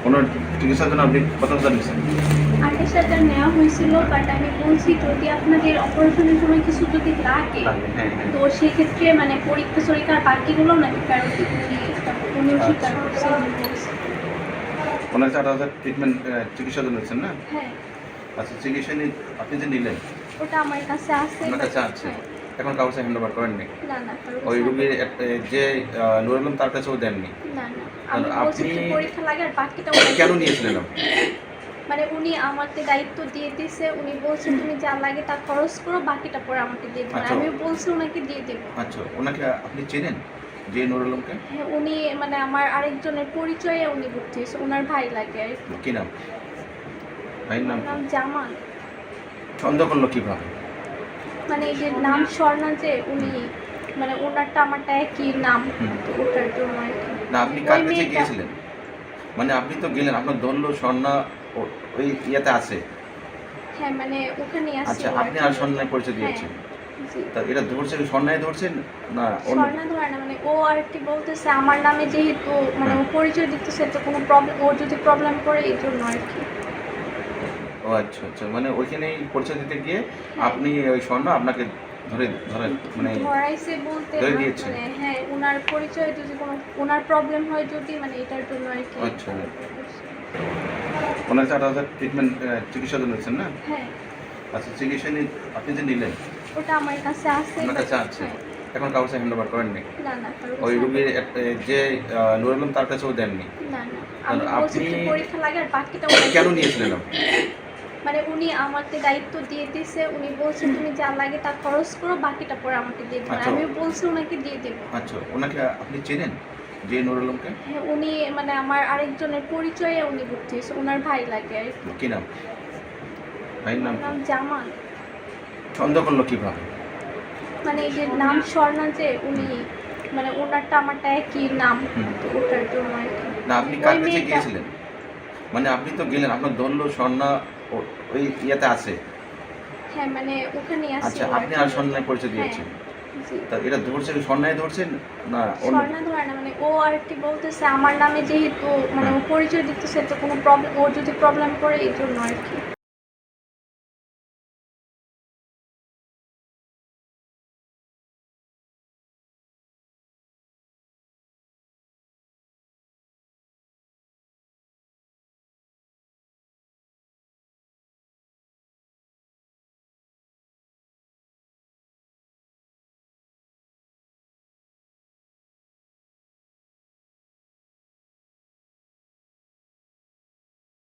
ওনার চিকিৎসার জন্য আপনি কত টাকা নিয়েছেন? ২৮,০০০ নেওয়া হয়েছিল, বাট আমি বলছি যদি আপনাদের অপারেশনের সময় কিছু যদি লাগে, হ্যাঁ। তো সেক্ষেত্রে মানে পরীক্ষার বাকিগুলো নাকি ফেরত দিতে, উনিও স্বীকার করছে, উনি বলছে। ওনার ৮,০০০ ট্রিটমেন্ট চিকিৎসার জন্য নিয়েছেন না? হ্যাঁ, আচ্ছা, চিকিৎসা নিয়ে আপনি যে নিলেন, ওটা আমার কাছে আছে। আপনার কাছে আছে? হ্যাঁ। এখন কারোর কাছে হ্যান্ড ওভার করেননি? না, না, কারোর ওই কাছে রুগীর যে নুরুল আলম তার কাছেও দেননি? না, না। আমি বলছি আপনি একটু পরীক্ষা লাগে আর বাকিটা কেন নিয়েছিলেন আপনি? মানে উনি আমাকে দায়িত্ব দিয়ে দিছে, উনি বলছে তুমি যা লাগে তা খরচ করো, বাকিটা পরে আমাকে দিয়ে দিবেন। আচ্ছা। আমিও বলছি ওনাকে দিয়ে দেব। আচ্ছা, ওনাকে আপনি চেনেন যে নুরুল আলমকে? হ্যাঁ, উনি মানে আমার আরেকজনের পরিচয়ে উনি ভর্তি হয়েছে, ওনার ভাই লাগে আর কি। কি নাম? ভাইয়ের নাম ওনার কি? নাম জামাল। সন্দেহ করলো কিভাবে? মানে এই যে নাম স্বর্ণা, যে উনি মানে ওনারটা আমারটা একই নাম, তো ওটার জন্য আর কি। না, আপনি কার ওই কাছে মেয়েটা- গিয়েছিলেন? মানে আপনি তো গেলেন, আপনার দন্ড স্বর্ণা ওই ইয়েতে আছে। হ্যাঁ, মানে ওখানেই আছে। আচ্ছা, আপনি আর স্বর্ণায় পরিচয় দিয়েছেন? জি। তা এটা ধরছেন, স্বর্ণায় ধরছেন না অন্য? স্বর্ণা ধরে না, মানে ও আর কি বলতেছে আমার নামে যেহেতু মানে ও পরিচয় দিতেছে, তো কোনো প্রবলেম, ওর যদি প্রবলেম করে এই জন্য আর কি। ও আচ্ছা আচ্ছা, মানে ওইখানেই পরিচয় দিতে গিয়ে আপনি ওই স্বর্ণ আপনাকে ধরে ধরে মানে ধরাইছে বলতে ধরে না, দিয়েছে? মানে হ্যাঁ, ওনার পরিচয় যদি কোনো ওনার প্রবলেম হয় যদি, মানে এটার জন্য আর কি। আচ্ছা। ওনার ৮,০০০ ট্রিটমেন্ট চিকিৎসার জন্য নিয়েছেন না? হ্যাঁ, আচ্ছা, চিকিৎসা নিয়ে আপনি যে নিলেন, ওটা আমার কাছে আছে। আপনার কাছে আছে? হ্যাঁ। এখন কারোর কাছে হ্যান্ড ওভার করেননি? না, না, কারোর ওই কাছে রুগীর যে নুরুল আলম তার কাছেও দেননি? না, না। আমি বলছি আপনি একটু পরীক্ষা লাগে আর বাকিটা কেন নিয়েছিলেন আপনি? মানে উনি আমাকে দায়িত্ব দিয়ে দিছে, উনি বলছে তুমি যা লাগে তা খরচ করো, বাকিটা পরে আমাকে দিয়ে দিবেন। আচ্ছা। আমিও বলছি ওনাকে দিয়ে দেব। আচ্ছা, ওনাকে আপনি চেনেন যে নুরুল আলমকে? হ্যাঁ, উনি মানে আমার আরেকজনের পরিচয়ে উনি ভর্তি হয়েছে, ওনার ভাই লাগে আর কি। কি নাম? ভাইয়ের নাম ওনার কি? নাম জামাল। সন্দেহ করলো কিভাবে? মানে এই যে নাম স্বর্ণা, যে উনি মানে ওনারটা আমারটা একই নাম, তো ওটার জন্য আর কি। না, আপনি কার ওই কাছে মেয়েটা- গিয়েছিলেন? মানে আপনি তো গেলেন, আপনার দন্ড স্বর্ণা ওই ইয়েতে আছে। হ্যাঁ, মানে ওখানেই আছে। আচ্ছা, আপনি আর স্বর্ণায় পরিচয় দিয়েছেন? জি। তা এটা ধরছেন, স্বর্ণায় ধরছেন না অন্য? স্বর্ণা ধরে না, মানে ও আর কি বলতেছে আমার নামে যেহেতু মানে ও পরিচয় দিতেছে, তো কোনো প্রবলেম, ওর যদি প্রবলেম করে এই জন্য আর কি।